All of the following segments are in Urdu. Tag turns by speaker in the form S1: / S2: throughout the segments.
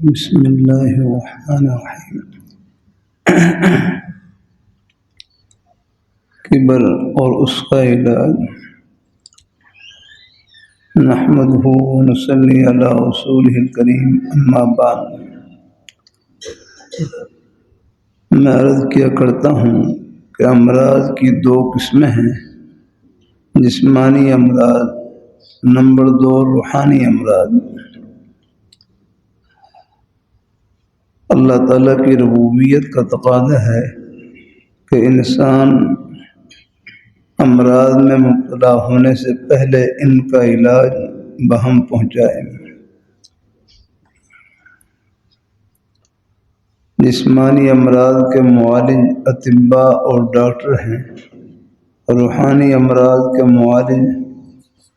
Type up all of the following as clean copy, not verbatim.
S1: بسم اللہ الرحمن الرحیم۔ کبر اور اس کا علاج۔ نحمدہ ونصلی علی رسولہ الکریم، اما بعد۔ میں عرض کیا کرتا ہوں کہ امراض کی دو قسمیں ہیں، جسمانی امراض، نمبر 2 روحانی امراض۔ اللہ تعالیٰ کی ربوبیت کا تقاضا ہے کہ انسان امراض میں مبتلا ہونے سے پہلے ان کا علاج بہم پہنچائے۔ جسمانی امراض کے معالج اطباء اور ڈاکٹر ہیں، روحانی امراض کے معالج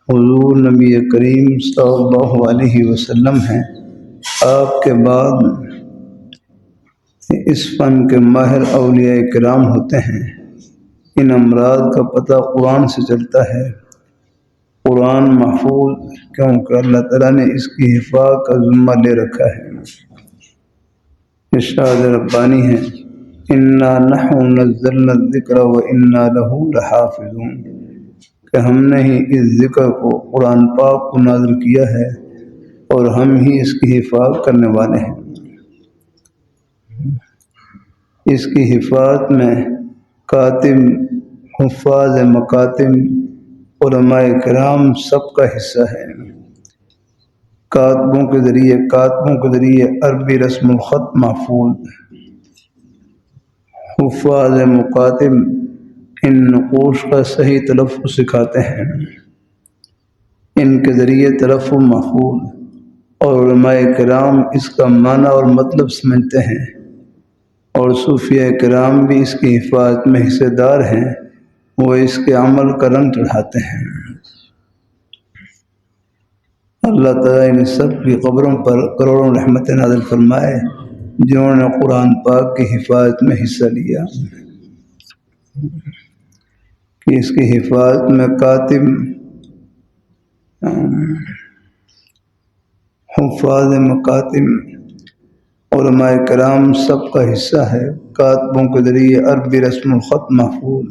S1: حضور نبی کریم صلی اللہ علیہ وسلم ہیں۔ آپ کے بعد اس فن کے ماہر اولیاء کرام ہوتے ہیں۔ ان امراض کا پتہ قرآن سے چلتا ہے۔ قرآن محفوظ کیونکہ اللہ تعالیٰ نے اس کی حفاظت کا ذمہ لے رکھا ہے۔ ارشاد ربانی ہے، انا نحن نزلنا الذکر وانا لہ لحافظون، کہ ہم نے ہی اس ذکر کو، قرآن پاک کو نازل کیا ہے اور ہم ہی اس کی حفاظت کرنے والے ہیں۔ اس کی حفاظت میں کاتب، حفاظ مکاتب، علماء کرام سب کا حصہ ہے۔ کاتبوں کے ذریعے عربی رسم الخط محفوظ، حفاظ مکاتب ان نقوش کا صحیح تلفظ سکھاتے ہیں، ان کے ذریعے تلفظ محفوظ، اور علماء کرام اس کا معنی اور مطلب سمجھتے ہیں، اور صوفیاء کرام بھی اس کی حفاظت میں حصے دار ہیں، وہ اس کے عمل کا رنگ چڑھاتے ہیں۔ اللہ تعالیٰ ان سب کی قبروں پر کروڑوں رحمت نازل فرمائے جنہوں نے قرآن پاک کی حفاظت میں حصہ لیا۔ کہ اس کی حفاظت میں کاتب، حفاظ مکاتب، علماء کرام سب کا حصہ ہے۔ کاتبوں کے ذریعے عربی رسم الخط محفوظ،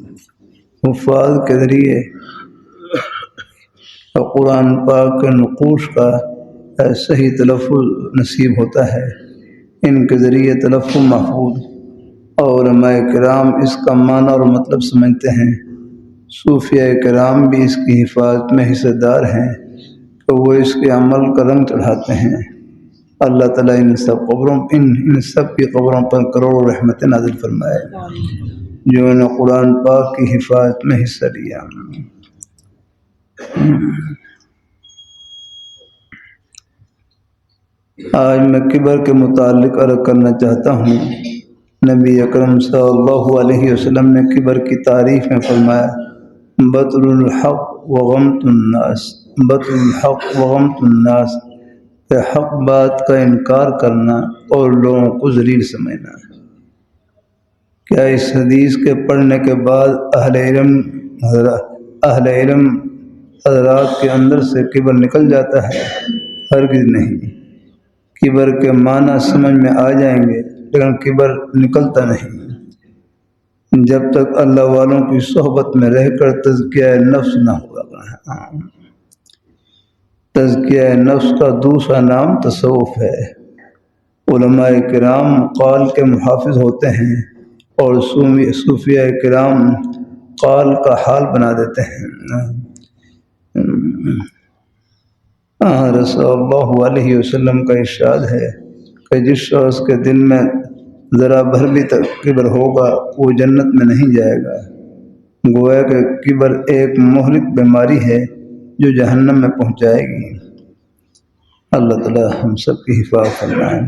S1: حفاظ کے ذریعے قرآن پاک کے نقوش کا صحیح تلفظ نصیب ہوتا ہے، ان کے ذریعے تلفظ محفوظ، اور علماء کرام اس کا معنی اور مطلب سمجھتے ہیں۔ صوفیاء کرام بھی اس کی حفاظت میں حصے دار ہیں کہ وہ اس کے عمل کا رنگ چڑھاتے ہیں۔ اللہ تعالیٰ ان سب کی قبروں پر کروڑوں رحمت نازل فرمائے جنہوں نے قرآن پاک کی حفاظت میں حصہ لیا۔ آج میں کبر کے متعلق عرض کرنا چاہتا ہوں۔ نبی اکرم صلی اللہ علیہ وسلم نے کبر کی تعریف میں فرمایا، بطر الحق وغمط الناس، بطر الحق وغمط الناس، کہ حق بات کا انکار کرنا اور لوگوں کو ذلیل سمجھنا۔ کیا اس حدیث کے پڑھنے کے بعد اہل علم حضرات کے اندر سے کبر نکل جاتا ہے؟ ہرگز نہیں۔ کبر کے معنی سمجھ میں آ جائیں گے لیکن کبر نکلتا نہیں جب تک اللہ والوں کی صحبت میں رہ کر تزکیہ نفس نہ ہوگا۔ تزکیہ نفس کا دوسرا نام تصوف ہے۔ علماء کرام قال کے محافظ ہوتے ہیں اور صوفیاء کرام قال کا حال بنا دیتے ہیں۔ رسول اللہ علیہ وسلم کا ارشاد ہے کہ جس شخص کے دل میں ذرا بھر بھی کبر ہوگا وہ جنت میں نہیں جائے گا۔ گویا کہ کبر ایک مہلک بیماری ہے جو جہنم میں پہنچائے گی۔ اللہ تعالی ہم سب کی حفاظت فرمائے۔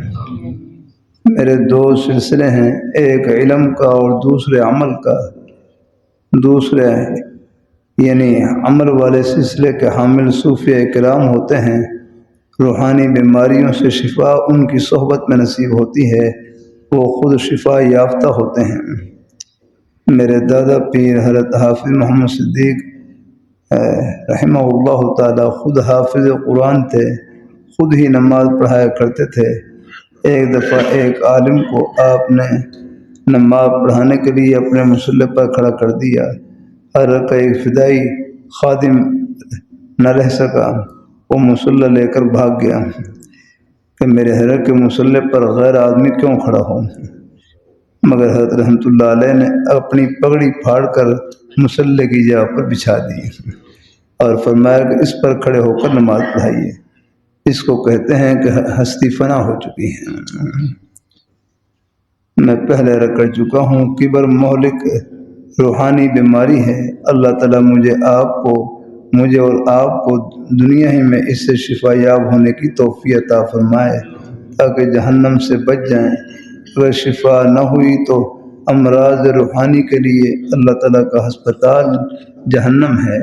S1: میرے دو سلسلے ہیں، ایک علم کا اور دوسرے عمل کا۔ دوسرے یعنی عمل والے سلسلے کے حامل صوفیاء کرام ہوتے ہیں۔ روحانی بیماریوں سے شفا ان کی صحبت میں نصیب ہوتی ہے، وہ خود شفا یافتہ ہوتے ہیں۔ میرے دادا پیر حضرت حافظ محمد صدیق رحمہ اللہ تعالی خود حافظ قرآن تھے، خود ہی نماز پڑھایا کرتے تھے، ایک دفعہ ایک عالم کو آپ نے نماز پڑھانے کے لیے اپنے مصلی پر کھڑا کر دیا۔ حضرت کا ایک فدائی خادم نہ رہ سکا، وہ مصلی لے کر بھاگ گیا کہ میرے حضرت کے مصلی پر غیر آدمی کیوں کھڑا ہو، مگر حضرت رحمۃ اللہ علیہ نے اپنی پگڑی پھاڑ کر مصلی کی جگہ پر بچھا دی اور فرمایا کہ اس پر کھڑے ہو کر نماز پڑھائیے، اس کو کہتے ہیں کہ ہستی فنا ہو چکی ہے۔ میں پہلے رکھ کر چکا ہوں، کبر مہلک روحانی بیماری ہے۔ اللہ تعالیٰ مجھے اور آپ کو دنیا ہی میں اس سے شفا یاب ہونے کی توفیق عطا فرمائے تاکہ جہنم سے بچ جائیں۔ اگر شفا نہ ہوئی تو امراض روحانی کے لیے اللہ تعالیٰ کا ہسپتال جہنم ہے،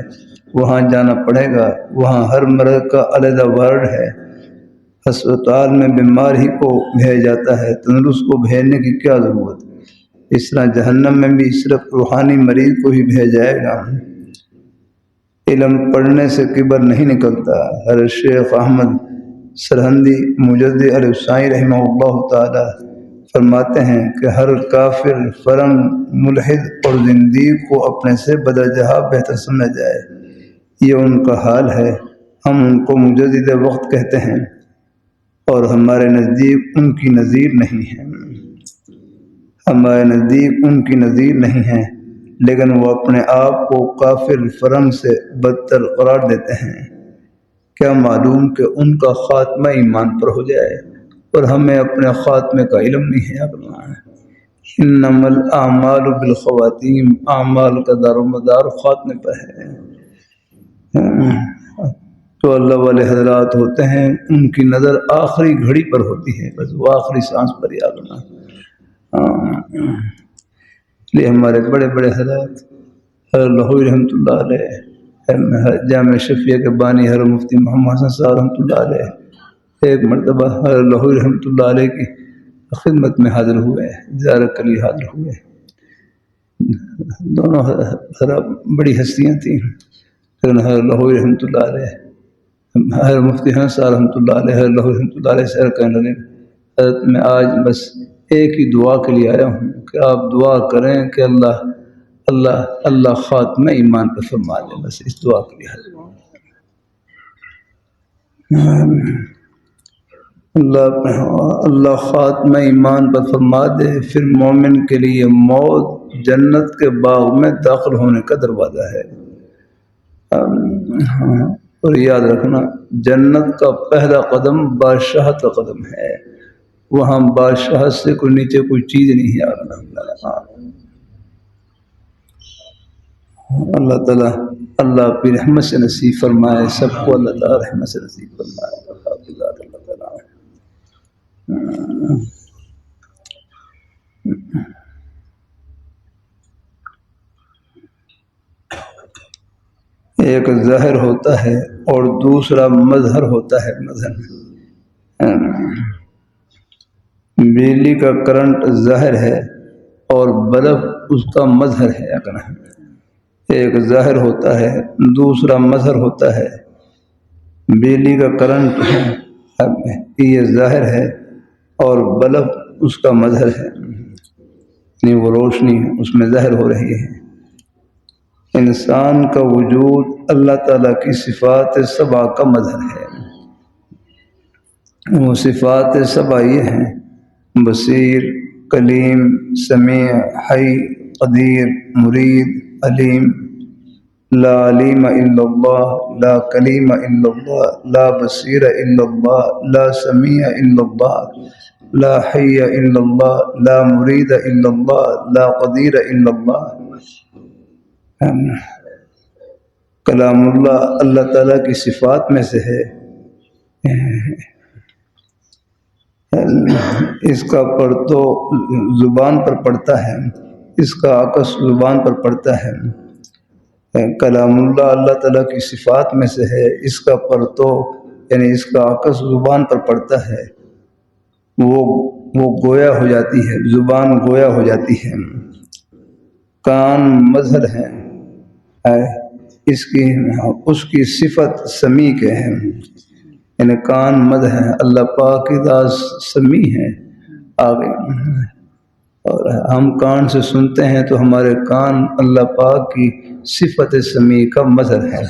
S1: وہاں جانا پڑے گا۔ وہاں ہر مرض کا علیحدہ وارڈ ہے۔ ہسپتال میں بیمار ہی کو بھیجا جاتا ہے، تندرست کو بھیجنے کی کیا ضرورت؟ اس طرح جہنم میں بھی صرف روحانی مریض کو ہی بھیجا جائے گا۔ علم پڑھنے سے کبر نہیں نکلتا۔ حضرت شیخ احمد سرہندی مجدد علیہ السائی رحمہ اللہ تعالی فرماتے ہیں کہ ہر کافر، فرنگ، ملحد اور زندیق کو اپنے سے بدجہا بہتر سمجھا جائے، یہ ان کا حال ہے۔ ہم ان کو مجدد وقت کہتے ہیں اور ہمارے نزدیک ان کی نظیر نہیں ہے، ہمارے نزدیک ان کی نظیر نہیں ہے، لیکن وہ اپنے آپ کو کافر فرنگ سے بدتر قرار دیتے ہیں۔ کیا معلوم کہ ان کا خاتمہ ایمان پر ہو جائے اور ہمیں اپنے خاتمے کا علم نہیں ہے۔ انما الاعمال بالخواتیم، اعمال کا دار و مدار خاتمے پر ہے۔ تو اللہ والے حضرات ہوتے ہیں، ان کی نظر آخری گھڑی پر ہوتی ہے، بس وہ آخری سانس پر یاد ہونا۔ یہ ہمارے بڑے بڑے حضرات لاہوری رحمۃ اللہ علیہ، جامع شفیع کے بانی حضرت مفتی محمد حسن صاحب رحمۃ اللہ علیہ ایک مرتبہ حضرت لاہوری رحمۃ اللہ علیہ کی خدمت میں حاضر ہوئے، زیارت کے لیے حاضر ہوئے۔ دونوں حضرات بڑی ہستیاں تھیں، لیکن حضرت لاہوری رحمۃ اللہ علیہ، حضرت مفتی حسن صاحب رحمۃ اللہ علیہ، حضرت لاہوری رحمۃ اللہ علیہ سے کہنے لگے حضرت میں آج بس ایک ہی دعا کے لیے آیا ہوں کہ آپ دعا کریں کہ اللہ خاتمہ ایمان پر فرما دے، بس اس دعا کے لیے حاضر ہوں۔ اللہ خاتمہ ایمان پر فرما دے، پھر مومن کے لیے موت جنت کے باغ میں داخل ہونے کا دروازہ ہے۔ اور یاد رکھنا، جنت کا پہلا قدم بادشاہت کا قدم ہے، وہاں بادشاہت سے کوئی نیچے کوئی چیز نہیں ہے۔ اللہ تعالیٰ اللہ اپنی رحمت سے نصیب فرمائے، سب کو اللہ تعالیٰ رحمت سے نصیب فرمائے۔ اللہ تعالیٰ ایک ظاہر ہوتا ہے اور دوسرا مظہر ہوتا ہے۔ مظہر بجلی کا کرنٹ ظاہر ہے اور بلب اس کا مظہر ہے۔ ایک ظاہر ہوتا ہے، دوسرا مظہر ہوتا ہے۔ بجلی کا کرنٹ ہے، یہ ظاہر ہے اور بلب اس کا مظہر ہے، یعنی وہ روشنی اس میں ظاہر ہو رہی ہے۔ انسان کا وجود اللہ تعالیٰ کی صفات سبع کا مظہر ہے۔ وہ صفات سبع یہ ہیں: بصیر، کلیم، سمیع، حی، قدیر، مرید، علیم۔ لا علیم الا اللہ، لا کلیم الا اللہ، لا بصیر الا اللہ، لا سمیع الا اللہ، لا حی الا اللہ، لا مرید الا اللہ، لا قدیر الا اللہ۔ کلام اللہ اللہ تعالیٰ کی صفات میں سے ہے۔ اس کا پرتو زبان پر پڑتا ہے، اس کا عکس زبان پر پڑتا ہے۔ کلام اللہ اللہ تعالیٰ کی صفات میں سے ہے، اس کا پرتو یعنی اس کا عکس زبان پر پڑتا ہے، وہ گویا ہو جاتی ہے، زبان گویا ہو جاتی ہے۔ کان مظہر ہے، اس کی صفت سمیع کے ہے، یعنی کان مد ہے، اللہ پاک کی ذات سمیع ہے آگے، اور ہم کان سے سنتے ہیں تو ہمارے کان اللہ پاک کی صفت سمیع کا مظہر ہے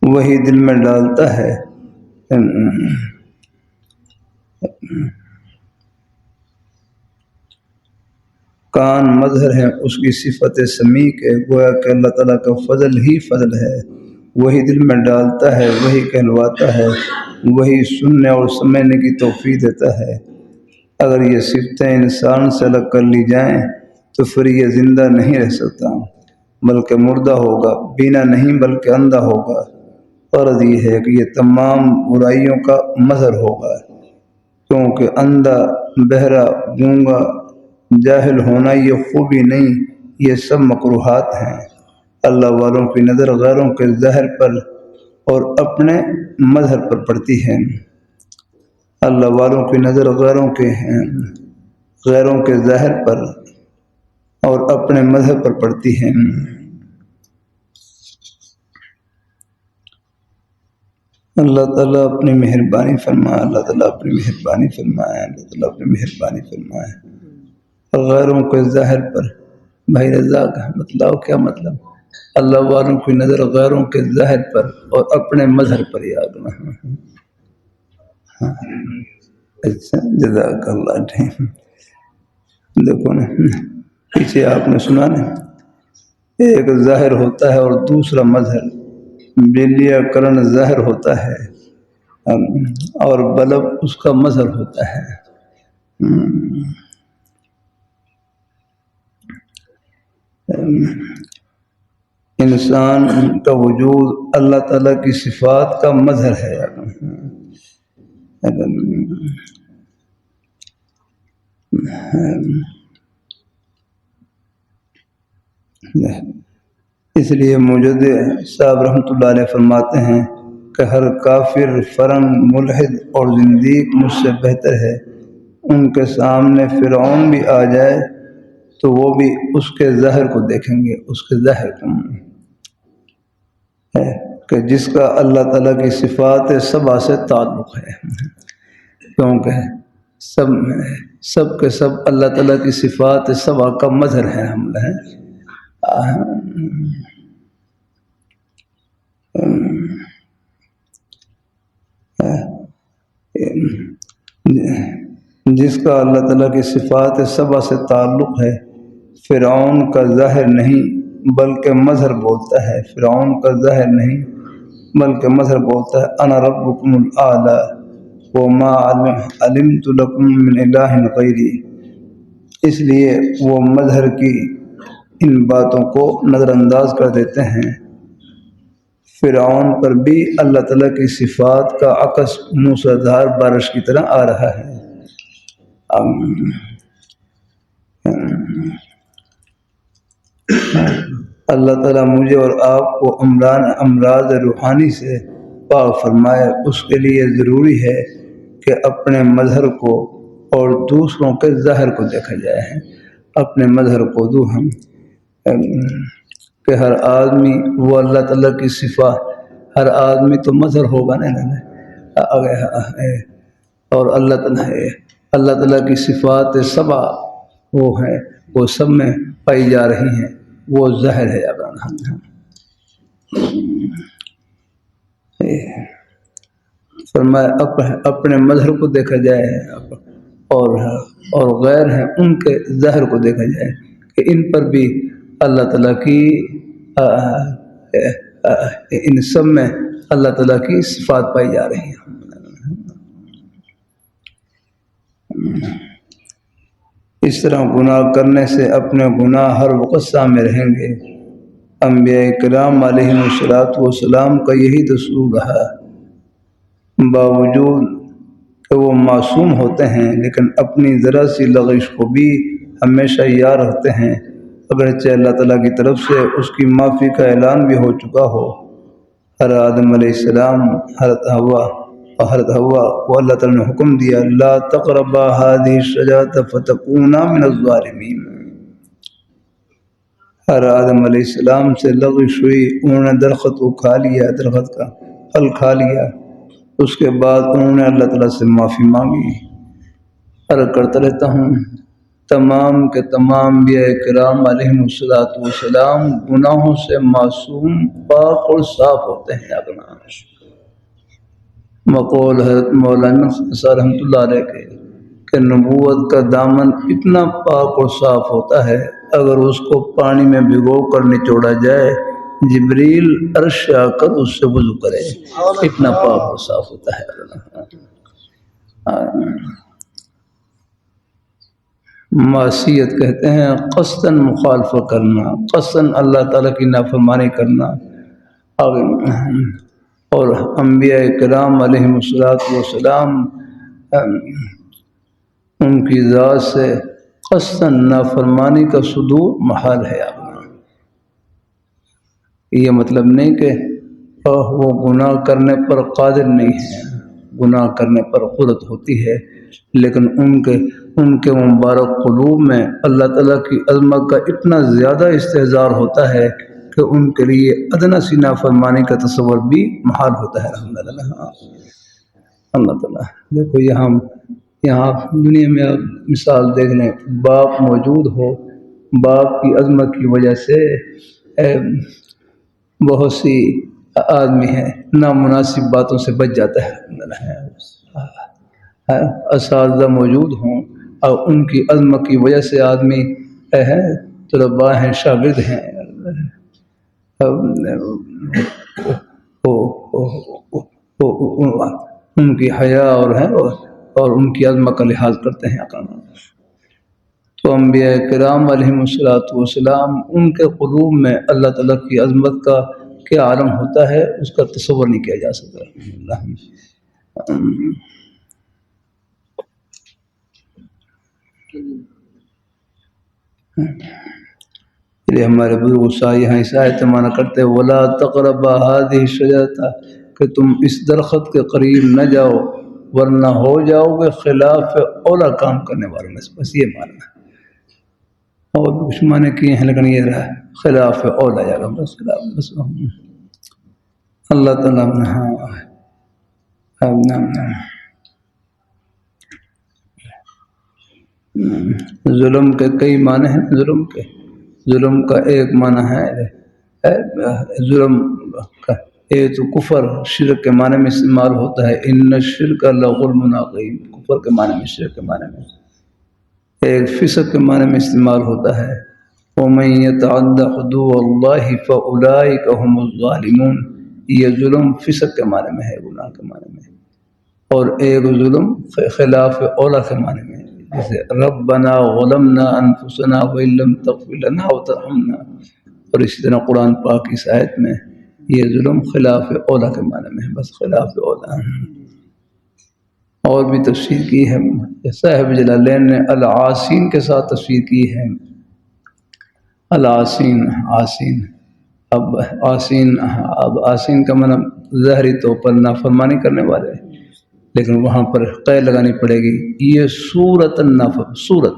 S1: وہی دل میں ڈالتا ہے، کان مظہر ہے اس کی صفت سمیع کے، گویا کہ اللہ تعالیٰ کا فضل ہی فضل ہے، وہی دل میں ڈالتا ہے، وہی کہلواتا ہے، وہی سننے اور سمجھنے کی توفیق دیتا ہے۔ اگر یہ صفتیں انسان سے الگ کر لی جائیں تو پھر یہ زندہ نہیں رہ سکتا، بلکہ مردہ ہوگا، بینا نہیں بلکہ اندھا ہوگا۔ غرض یہ ہے کہ یہ تمام برائیوں کا مظہر ہوگا، کیونکہ اندھا، بہرا، گونگا، جاہل ہونا یہ خوبی نہیں، یہ سب مکروہات ہیں۔ اللہ والوں کی نظر غیروں کے ظاہر پر اور اپنے مظہر پر پڑتی ہے۔ اللہ والوں کی نظر غیروں کے ظاہر پر اور اپنے مظہر پر پڑتی ہے۔ اللہ تعالیٰ اپنی مہربانی فرمائے، اللہ تعالیٰ اپنی مہربانی فرمائے، اللہ تعالیٰ اپنی مہربانی فرمائے۔ غیروں کے ظاہر پر، بھائی رضا کا مطلب کیا مطلب؟ اللہ والوں کی نظر غیروں کے ظاہر پر اور اپنے مظہر پر، یاد رہنا۔ اچھا، جزاک اللہ ٹھیک۔ دیکھو نا، پیچھے آپ نے سنا نا، ایک ظاہر ہوتا ہے اور دوسرا مظہر۔ بجلی کا کرن ظاہر ہوتا ہے اور بلب اس کا مظہر ہوتا ہے۔ انسان کا وجود اللہ تعالیٰ کی صفات کا مظہر ہے۔ اس لیے مجدد صاحب رحمۃ اللہ علیہ فرماتے ہیں کہ ہر کافر، فرنگ، ملحد اور زندیق مجھ سے بہتر ہے۔ ان کے سامنے فرعون بھی آ جائے تو وہ بھی اس کے ظاہر کو دیکھیں گے، اس کے ظاہر کو ہے کہ جس کا اللہ تعالیٰ کی صفات سبع سے تعلق ہے، کیونکہ سب کے سب اللہ تعالیٰ کی صفات سبع کا مظہر ہے۔ ہم جس کا اللہ تعالیٰ کی صفات سبع سے تعلق ہے، فرعون کا ظاہر نہیں بلکہ مظہر بولتا ہے، فرعون کا ظاہر نہیں بلکہ مظہر بولتا ہے، انا ربکم الاعلی وما علمت لکم من الہ غیری۔ اس لیے وہ مظہر کی ان باتوں کو نظر انداز کر دیتے ہیں۔ فرعون پر بھی اللہ تعالیٰ کی صفات کا عکس موسیٰدھار بارش کی طرح آ رہا ہے۔ اللہ تعالیٰ مجھے اور آپ کو امراض روحانی سے پاک فرمائے۔ اس کے لیے ضروری ہے کہ اپنے مظہر کو اور دوسروں کے ظاہر کو دیکھا جائے۔ اپنے مظہر کو دو ہم کہ ہر آدمی وہ اللہ تعالیٰ کی صفات، ہر آدمی تو مظہر ہوگا نہیں، اور اللہ تعالیٰ کی صفات سبع وہ ہیں، وہ سب میں پائی جا رہی ہیں، وہ ظاہر ہے۔ فرمایا اپنے مظہر کو دیکھا جائے اور غیر ہیں ان کے ظاہر کو دیکھا جائے کہ ان پر بھی اللہ تعالیٰ کی ان سب میں اللہ تعالیٰ کی صفات پائی جا رہی ہیں۔ اس طرح گناہ کرنے سے اپنے گناہ ہر وقت سامنے رہیں گے۔ انبیاء کرام علیہ السلام کا یہی دستور رہا، باوجود کہ وہ معصوم ہوتے ہیں لیکن اپنی ذرا سی لغزش کو بھی ہمیشہ یاد رکھتے ہیں، اگرچہ اللہ تعالیٰ کی طرف سے اس کی معافی کا اعلان بھی ہو چکا ہو۔ حضرت آدم علیہ السلام، حضرت حوا کو اللہ تعالیٰ نے حکم دیا، لا تقربا هذه الشجرة فتكونا من الظالمین۔ اور آدم علیہ السلام سے لغش ہوئی، انہوں نے درخت کو کھا لیا، درخت کا پھل کھا لیا، اس کے بعد انہوں نے اللہ تعالیٰ سے معافی مانگی۔ عرض کرتا رہتا ہوں تمام کے تمام انبیاء کرام علیہم السلام گناہوں سے معصوم، پاک اور صاف ہوتے ہیں۔ اپنا مقول حضرت مولانا رحمۃ اللہ علیہ کے کہ نبوت کا دامن اتنا پاک اور صاف ہوتا ہے، اگر اس کو پانی میں بھگو کر نچوڑا جائے، جبریل عرش آ کر اس سے وضو کرے، اتنا پاک اور صاف ہوتا ہے۔ معصیت کہتے ہیں قصداً مخالفت کرنا، قصداً اللہ تعالیٰ کی نافرمانی کرنا۔ اور انبیاء کرام علیہم السلام ان کی ذات سے قصداً نافرمانی کا صدور محال ہے۔ یہ مطلب نہیں کہ وہ گناہ کرنے پر قادر نہیں ہے، گناہ کرنے پر قدرت ہوتی ہے، لیکن ان کے مبارک قلوب میں اللہ تعالیٰ کی عظمت کا اتنا زیادہ استحضار ہوتا ہے کہ ان کے لیے ادنیٰ سی نافرمانی کا تصور بھی محال ہوتا ہے۔ الحمدللہ اللہ تعالیٰ دیکھو یہاں دنیا میں آپ مثال دیکھ لیں، باپ موجود ہو، باپ کی عظمت کی وجہ سے بہت سی آدمی ہے نامناسب باتوں سے بچ جاتا ہے۔ اساتذہ موجود ہوں اور ان کی عظمت کی وجہ سے آدمی ہے، طلباء ہیں، شاگرد ہیں، ان کی حیا اور ان کی عظمت کا لحاظ کرتے ہیں۔ تو انبیاء کرام علیہم السلام ان کے قلوب میں اللہ تعالیٰ کی عظمت کا کیا عالم ہوتا ہے، اس کا تصور نہیں کیا جا سکتا۔ یہ ہمارے بزرگ یہاں اس آیت معنی کرتے ولا تقربا هذه الشجرة، کہ تم اس درخت کے قریب نہ جاؤ ورنہ ہو جاؤ گے خلاف اولا کام کرنے والوں میں سے۔ بس یہ معنی ہے، اور کچھ معنی کیے ہیں لیکن یہ رہا خلاف اولا جا رہا بس خلاف بس۔ اللہ تعالیٰ ظلم کے کئی معنی ہیں۔ ظلم کا ایک معنی ہے ظلم کا ایک تو کفر، شرک کے معنی میں استعمال ہوتا ہے، ان الشرک لظلم عظیم، کفر کے معنی میں، شرک کے معنی میں۔ ایک فسق کے معنی میں استعمال ہوتا ہے، وَمَن يَتَعَدَّ حُدُودَ اللَّهِ فَأُولَٰئِكَ هُمُ الظَّالِمُونَ، یہ ظلم فسق کے معنی میں ہے، گناہ کے معنی میں۔ اور ایک ظلم خلاف اولا کے معنی میں، جیسے ربنا ظلمنا انفسنا وَإِن لَّمْ تَغْفِرْ لَنَا وَتَرْحَمْنَا، اور اسی طرح قرآن پاک کی اس آیت میں یہ ظلم خلاف اولا کے معنی میں ہے، بس خلاف اولا۔ اور بھی تفسیر کی ہے، صاحب جلالین نے العاصین کے ساتھ تفسیر کی ہے، العاصین عاصین۔ اب عاصین کا معنی ظاہری طور پر نافرمانی کرنے والے، لیکن وہاں پر قید لگانی پڑے گی، یہ صورتاً صورت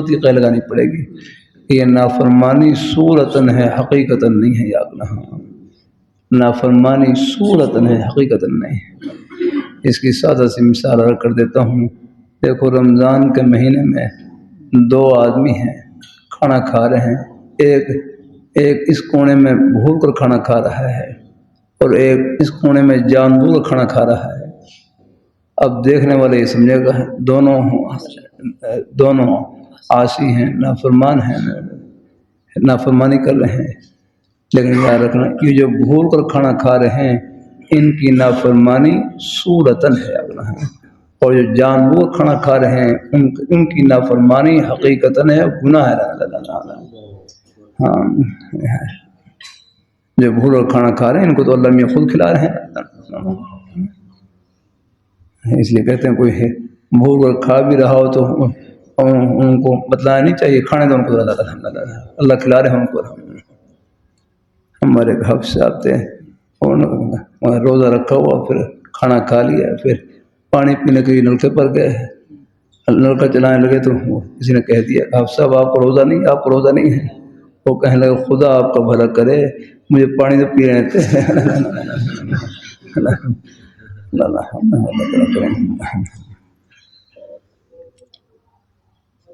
S1: کی قید لگانی پڑے گی، یہ نافرمانی صورتاً ہے، حقیقتاً نہیں ہے، یاد رہنا، نافرمانی صورتاً ہے، حقیقتاً نہیں ہے۔ اس کی سادہ سی مثال عرض کر دیتا ہوں، دیکھو رمضان کے مہینے میں دو آدمی ہیں، کھانا کھا رہے ہیں، ایک اس کونے میں بھول کر کھانا کھا رہا ہے اور ایک اس کونے میں جان بوجھ کر کھانا کھا رہا ہے۔ اب دیکھنے والے یہ سمجھے گا دونوں عاصی ہیں، نافرمان ہیں، نافرمانی کر رہے ہیں، لیکن یاد رکھنا یہ جو بھول کر کھانا کھا رہے ہیں ان کی نافرمانی صورتاً ہے، اور جو جان بوجھ کھانا کھا رہے ہیں ان کی نافرمانی حقیقتاً ہے، گناہ ہے۔ ہاں، جو بھول کر کھانا کھا رہے ہیں ان کو تو اللہ میاں خود کھلا رہے ہیں، اس لیے کہتے ہیں کوئی بھول کر کھا بھی رہا ہو تو ان کو بتلانا نہیں چاہیے، کھانے تو ان کو اللہ کھلا رہے ہیں ان کو۔ ہمارے گھر سے آتے ہیں روزہ رکھا ہوا، پھر کھانا کھا لیا، پھر پانی پینے کے لیے نلکے پر گئے، نلکا چلانے لگے تو کسی نے کہہ دیا آپ صاحب آپ کو روزہ نہیں ہے، وہ کہنے لگے خدا آپ کا بھلا کرے مجھے پانی تو پی رہے تھے.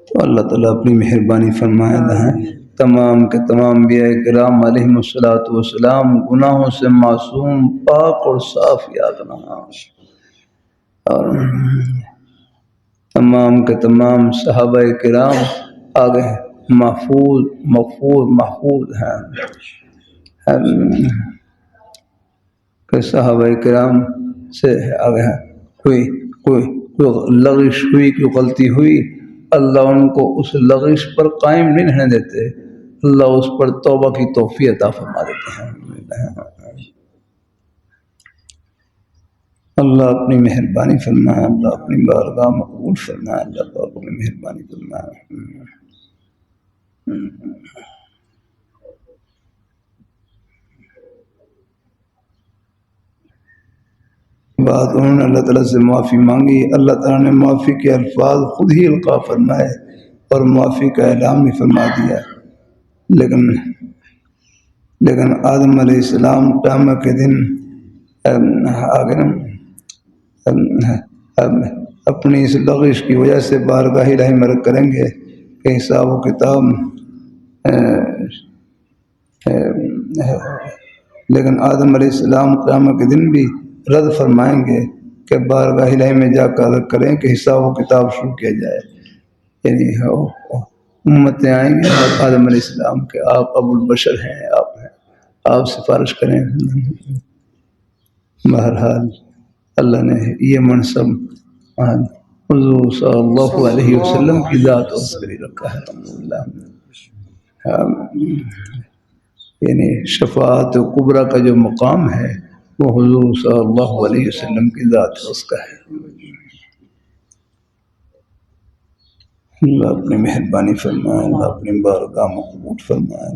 S1: تو اللہ تعالیٰ اپنی مہربانی فرمائے ہیں تمام کے تمام انبیاء کرام علیہم الصلوۃ والسلام گناہوں سے معصوم پاک اور صاف یاد رہا، اور تمام کے تمام صحابہ کرام آگے محفوظ ہیں کہ صحابہ کرام سے آگے کوئی لغش ہوئی، کوئی غلطی ہوئی، اللہ ان کو اس لغش پر قائم نہیں رہنے دیتے، اللہ اس پر توبہ کی توفیق عطا فرما دیتے ہیں. اللہ اپنی مہربانی فرمائے، اللہ اپنی بارگاہ مقبول فرمائے، اللہ تو اپنی مہربانی فرمائے. بعد انہوں نے اللہ تعالیٰ سے معافی مانگی، اللہ تعالیٰ نے معافی کے الفاظ خود ہی القاء فرمائے اور معافی کا اعلان بھی فرما دیا. لیکن آدم علیہ السلام قیامت کے دن اپنی اس لغش کی وجہ سے بارگاہ الہی میں رد کریں گے کہ حساب و کتاب، لیکن آدم علیہ السلام قیامت کے دن بھی رد فرمائیں گے کہ بارگاہ الہی میں جا کر رد کریں کہ حساب و کتاب شروع کیا جائے. یعنی امتیں آئیں گے اور آدم علیہ السلام کے آپ ابو البشر ہیں، آپ سفارش کریں. بہرحال اللہ نے یہ منصب حضور صلی اللہ علیہ وسلم کی ذات اور کری رکھا ہے. الحمدللہ، یعنی شفاعت کبریٰ کا جو مقام ہے وہ حضور صلی اللہ علیہ وسلم کی ذات اس کا ہے. اللہ اپنی مہربانی فرمائے، اللہ اپنی بارگاہ مقبول فرمائے.